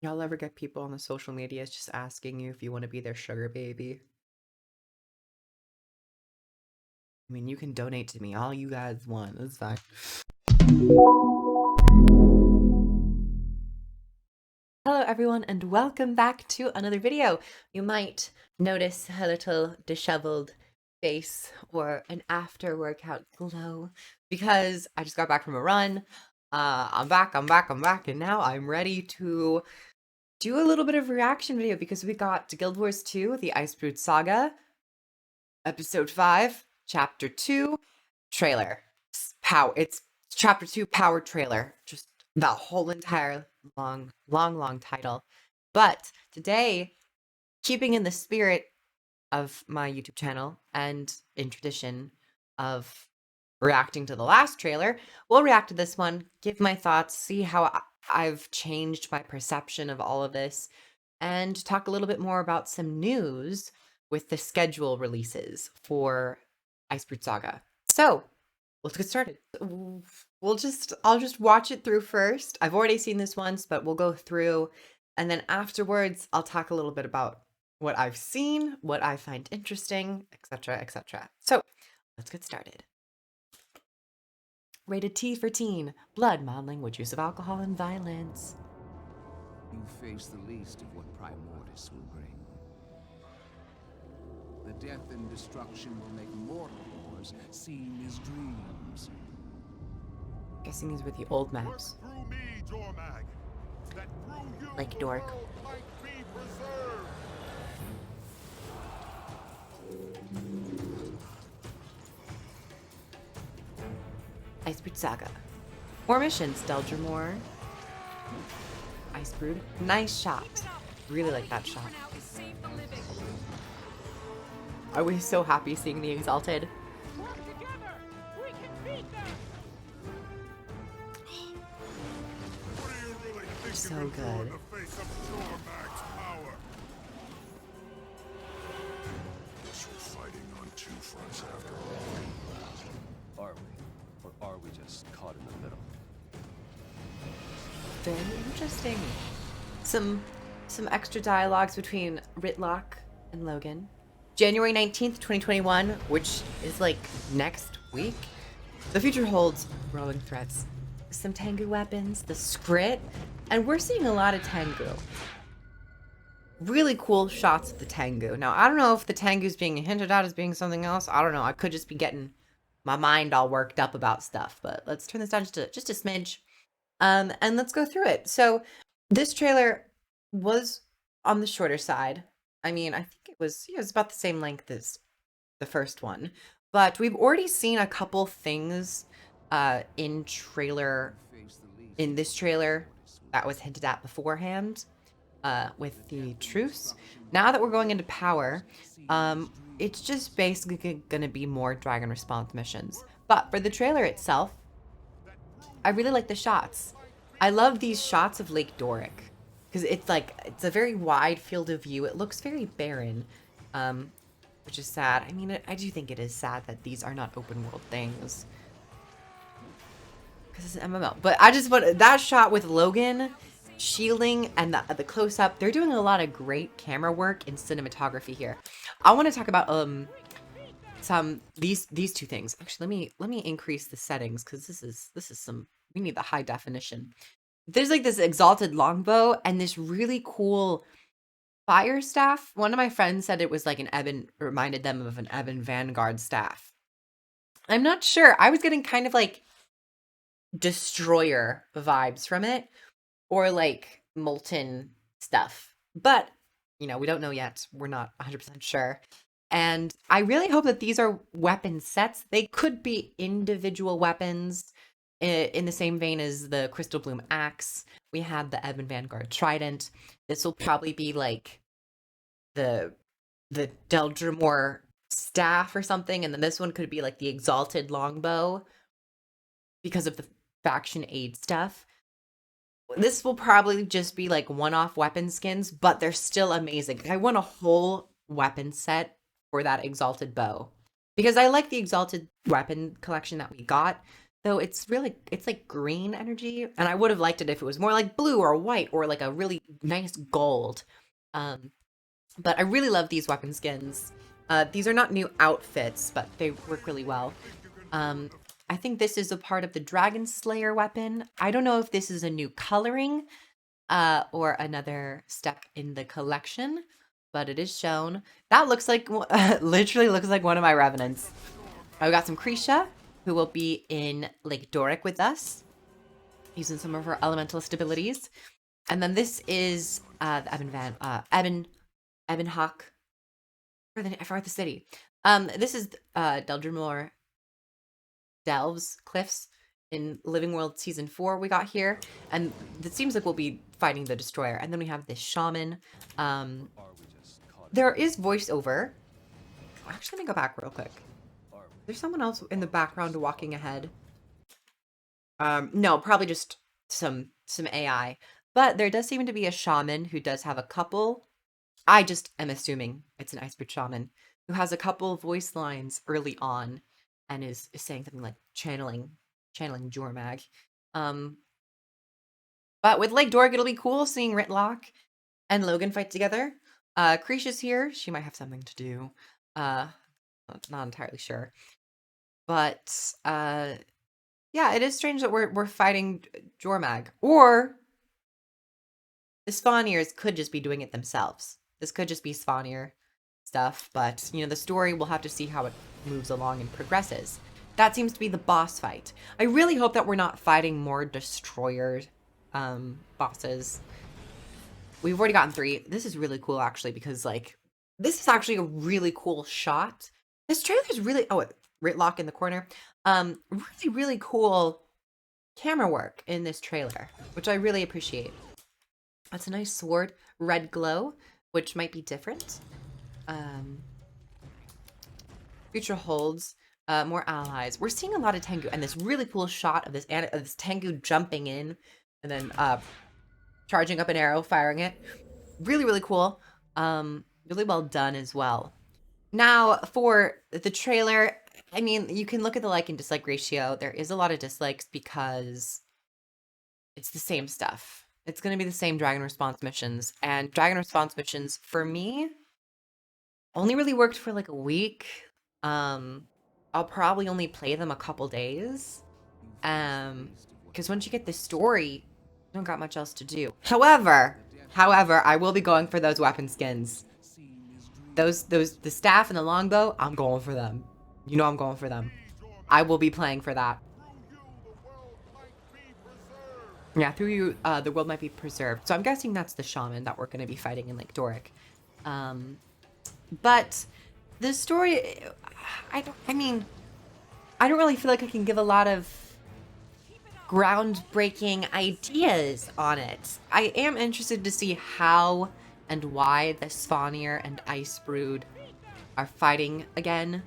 Y'all ever get people on the social medias just asking you if you want to be their sugar baby? I mean, you can donate to me all you guys want. It's fine. Hello, everyone, and welcome back to another video. You might notice a little disheveled face or an after workout glow because I just got back from a run. I'm back, and now I'm ready to do a little bit of reaction video because we got Guild Wars 2, the Icebrood Saga, Episode 5, Chapter 2, trailer. It's Chapter 2 power trailer. Just the whole entire long title. But today, keeping in the spirit of my YouTube channel and in tradition of reacting to the last trailer, we'll react to this one, give my thoughts, see how I've changed my perception of all of this, and talk a little bit more about some news with the schedule releases for Icebrood Saga. So, let's get started. I'll just watch it through first. I've already seen this once, but we'll go through, and then afterwards I'll talk a little bit about what I've seen, what I find interesting, etc., etc. So, let's get started. Rated T for teen, blood, modeling with use of alcohol and violence. You face the least of what Primordius will bring. The death and destruction will make mortal wars seem as dreams. Guessing these were the old maps. Like Dork. Icebrood Saga. More missions, Deldrimore. Icebrood. Nice shot. Really like that shot. Are we so happy seeing the Exalted? So good. Fighting on two fronts after all. Are we? Or are we just caught in the middle? Very interesting. Some extra dialogues between Ritlock and Logan. January 19th, 2021, which is like next week. The future holds growing threats. Some Tengu weapons, the Skrit, and we're seeing a lot of Tengu. Really cool shots of the Tengu. Now, I don't know if the Tengu's being hinted at as being something else. I don't know. I could just be getting my mind all worked up about stuff, but let's turn this down just a smidge. And let's go through it. So this trailer was on the shorter side. I mean, I think it was about the same length as the first one, but we've already seen a couple things in this trailer that was hinted at beforehand with the truce. Now that we're going into power, it's just basically gonna be more dragon response missions. But for the trailer itself, I really like the shots. I love these shots of Lake Doric because it's a very wide field of view. It looks very barren, which is sad. I mean, I do think it is sad that these are not open world things because it's an MMO. But I just want that shot with Logan shielding and the close up. They're doing a lot of great camera work and cinematography here. I want to talk about these two things. Actually, let me increase the settings because this is some, we need the high definition. There's like this exalted longbow and this really cool fire staff. One of my friends said it was like reminded them of an Ebon Vanguard staff. I'm not sure. I was getting kind of like destroyer vibes from it, or like molten stuff. But, we don't know yet. We're not 100% sure. And I really hope that these are weapon sets. They could be individual weapons in the same vein as the Crystal Bloom Axe. We have the Ebon Vanguard Trident. This will probably be like the Deldrimore staff or something. And then this one could be like the Exalted Longbow because of the faction aid stuff. This will probably just be like one-off weapon skins, but they're still amazing. I want a whole weapon set for that Exalted bow because I like the Exalted weapon collection that we got. though it's like green energy, and I would have liked it if it was more like blue or white or like a really nice gold. Um, but I really love these weapon skins. These are not new outfits, but they work really well. I think this is a part of the Dragon Slayer weapon. I don't know if this is a new coloring or another step in the collection, but it is shown. That looks like, literally looks like one of my Revenants. I've got some Krisha, who will be in Lake Doric with us, using some of her elementalist abilities. And then this is the Eben Hawk, I forgot the city. This is Deldrimore Delves Cliffs in Living World Season 4 we got here. And it seems like we'll be fighting the Destroyer. And then we have this Shaman. There is voiceover. Actually, let me go back real quick. There's someone else in the background walking ahead. No, probably just some AI. But there does seem to be a shaman who does have a couple. I just am assuming it's an Icebrood shaman who has a couple voice lines early on and is saying something like channeling Jormag. But with Lake Dorg, it'll be cool seeing Ritlock and Logan fight together. Krisha's here. She might have something to do. Not entirely sure. But yeah, it is strange that we're fighting Jormag. Or the Spawniers could just be doing it themselves. This could just be Spawnier stuff, but you know, the story, we'll have to see how it moves along and progresses. That seems to be the boss fight. I really hope that we're not fighting more Destroyer bosses. We've already gotten 3. This is really cool, actually, because like this is actually a really cool shot. This trailer is really Ritlock in the corner. Really cool camera work in this trailer, which I really appreciate. That's a nice sword, red glow, which might be different. Future holds more allies. We're seeing a lot of Tengu, and this really cool shot of this Tengu jumping in and then charging up an arrow, firing it. Really cool. Really well done as well. Now for the trailer, I mean, you can look at the like and dislike ratio. There is a lot of dislikes because it's the same stuff. It's going to be the same Dragon Response missions, and Dragon Response missions for me only really worked for like a week. I'll probably only play them a couple days. Because once you get the story, you don't got much else to do. However, I will be going for those weapon skins. The staff and the longbow, I'm going for them. You know I'm going for them. I will be playing for that. Yeah, through you, the world might be preserved. So I'm guessing that's the shaman that we're going to be fighting in Lake Doric. But the story, I don't really feel like I can give a lot of groundbreaking ideas on it. I am interested to see how and why the Spawnier and Icebrood are fighting again.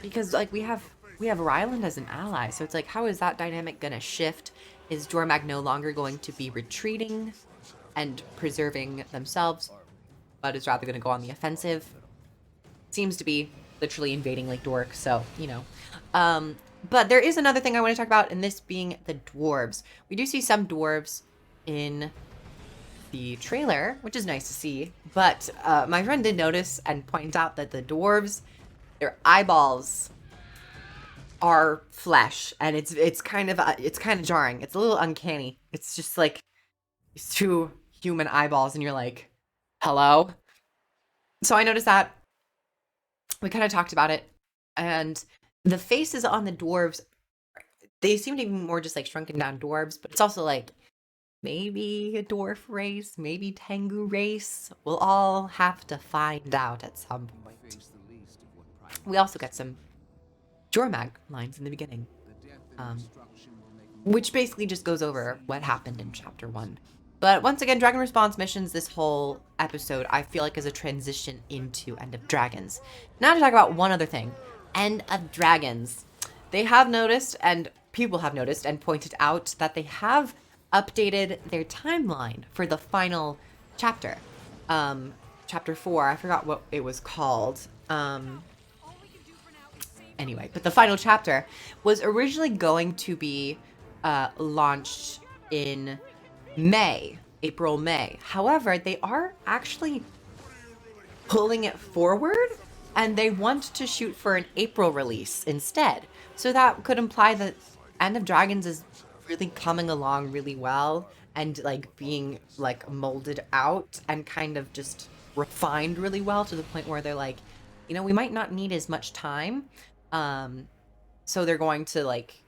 Because like we have Ryland as an ally, so it's like, how is that dynamic gonna shift? Is Jormag no longer going to be retreating and preserving themselves, but is rather gonna go on the offensive? Seems to be literally invading Lake Doric, so you know. But there is another thing I want to talk about, and this being the dwarves. We do see some dwarves in the trailer, which is nice to see. But my friend did notice and point out that the dwarves, their eyeballs are flesh, and it's kind of jarring. It's a little uncanny. It's just like these 2 human eyeballs, and you're like, hello. So I noticed that. We kind of talked about it, and the faces on the dwarves, they seem to be more just like shrunken down dwarves, but it's also like maybe a dwarf race, maybe Tengu race. We'll all have to find out at some point. We also get some Jormag lines in the beginning, which basically just goes over what happened in chapter 1. But once again, Dragon Response missions, this whole episode, I feel like is a transition into End of Dragons. Now to talk about one other thing. End of Dragons. They have noticed, and people have noticed and pointed out, that they have updated their timeline for the final chapter. Chapter 4, I forgot what it was called. Anyway, but the final chapter was originally going to be launched in May, April, May. However, they are actually pulling it forward and they want to shoot for an April release instead. So that could imply that End of Dragons is really coming along really well and like being like molded out and kind of just refined really well to the point where they're like, you know, we might not need as much time. So they're going to like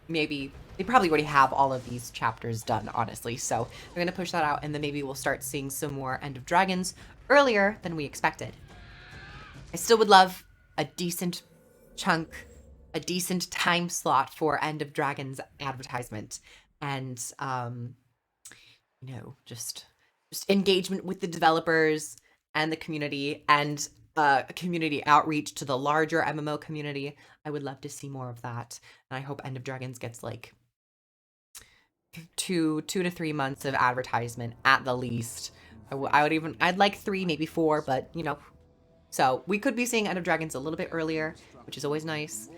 maybe they probably already have all of these chapters done, honestly. So they're going to push that out and then maybe we'll start seeing some more End of Dragons earlier than we expected. I still would love a decent chunk, a decent time slot for End of Dragons advertisement and you know, just engagement with the developers and the community and a community outreach to the larger MMO community. I would love to see more of that. And I hope End of Dragons gets like 2 to 3 months of advertisement at the least. I'd like 3, maybe 4, but you know, so we could be seeing End of Dragons a little bit earlier, which is always nice.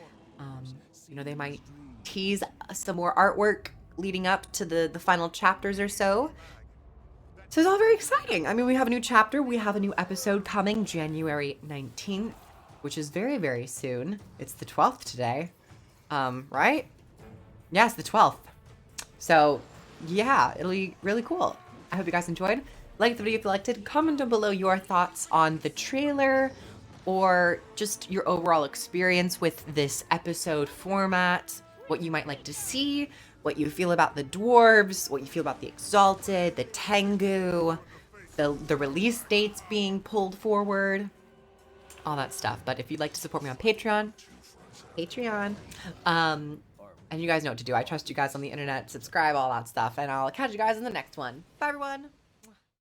You know, they might tease some more artwork leading up to the final chapters or so. So it's all very exciting. I mean, we have a new chapter. We have a new episode coming January 19th, which is very, very soon. It's the 12th today. Right? Yes, the 12th. So yeah, it'll be really cool. I hope you guys enjoyed. Like the video if you liked it. Comment down below your thoughts on the trailer or just your overall experience with this episode format, what you might like to see, what you feel about the dwarves, what you feel about the Exalted, the Tengu, the release dates being pulled forward, all that stuff. But if you'd like to support me on Patreon, and you guys know what to do. I trust you guys on the internet, subscribe, all that stuff, and I'll catch you guys in the next one. Bye, everyone.